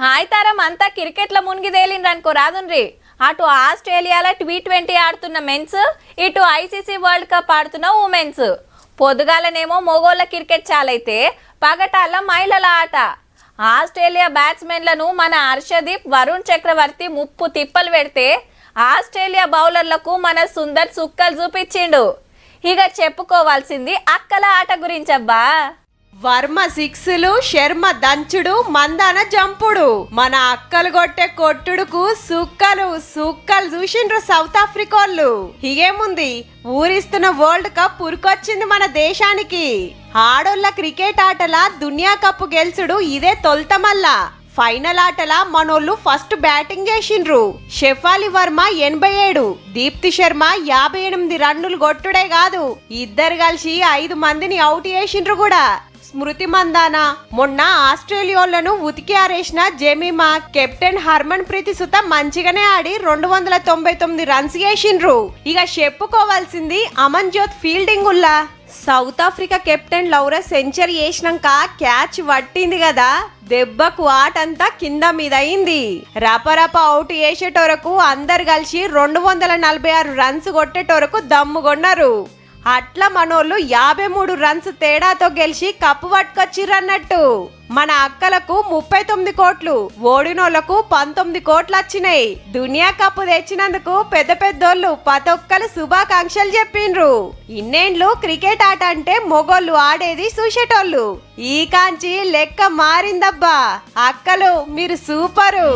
Hi తరం అంతా క్రికెట్లో మునిగి తేలిండ్రనుకో రాదుండ్రి. అటు ఆస్ట్రేలియాలో T20 ఆడుతున్న మెన్స్, ఇటు ఐసీసీ వరల్డ్ కప్ ఆడుతున్న ఉమెన్స్. పొద్దుగాలనేమో మొగోళ్ళ క్రికెట్ చాలైతే పగటాల మహిళల ఆట. ఆస్ట్రేలియా బ్యాట్స్మెన్లను మన హర్షదీప్, వరుణ్ చక్రవర్తి ముప్పు తిప్పలు పెడితే ఆస్ట్రేలియా బౌలర్లకు మన సుందర్ సుక్కలు చూపించిండు. ఇక చెప్పుకోవాల్సింది అక్కల ఆట గురించబ్బా. వర్మ సిక్స్లు, శర్మ దంచుడు, మందాన జంపుడు. మన అక్కలు కొట్టే కొట్టుడుకు సుక్కలు చూసిండ్రు సౌత్ ఆఫ్రికోళ్ళు. ఇగేముంది, ఊరిస్తున్న వరల్డ్ కప్ ఉరికొచ్చింది మన దేశానికి. ఆడోళ్ళ క్రికెట్ ఆటల దునియా కప్ గెలుచుడు ఇదే తొల్తమల్లా. ఫైనల్ ఆటల మనోళ్ళు ఫస్ట్ బ్యాటింగ్ చేసిండ్రు. షెఫాలి వర్మ 87, దీప్తి శర్మ 58 రన్నులు కొట్టుడే కాదు, ఇద్దరు కలిసి 5 మందిని అవుట్ చేసిండ్రు కూడా. స్మృతి మందాన, మొన్న ఆస్ట్రేలియాలను ఉతికి ఆరేసిన జెమిమా, కెప్టెన్ హర్మన్ ప్రీతి సుత మంచిగానే ఆడి 299 రన్స్ చేసిండ్రు. ఇక చెప్పుకోవాల్సింది అమన్ జ్యోత్ ఫీల్డింగ్ ఉల్లా. South Africa captain Laura century చేసినాక క్యాచ్ పట్టింది కదా, దెబ్బకు ఆటంతా కింద మీద అయింది. రపరప అవుట్ చేసేటోరకు అందరు కలిసి 246 రన్స్ కొట్టేటోరకు దమ్ముగొన్నారు. అట్లా మనోళ్ళు 53 రన్స్ తేడాతో గెలిచి కప్పు పట్టుకొచ్చిర్రన్నట్టు. మన అక్కలకు 39 కోట్లు, ఓడినోళ్లకు 19 కోట్లు వచ్చినాయి. దునియా కప్పు తెచ్చినందుకు పెద్ద పెద్దోళ్ళు ప్రతొక్కరు శుభాకాంక్షలు చెప్పిండ్రు. ఇన్నేండ్లు క్రికెట్ ఆట అంటే మొగోళ్ళు ఆడేది చూసేటోళ్ళు. ఈ కాంచి లెక్క మారిందబ్బా. అక్కలు మీరు సూపరు.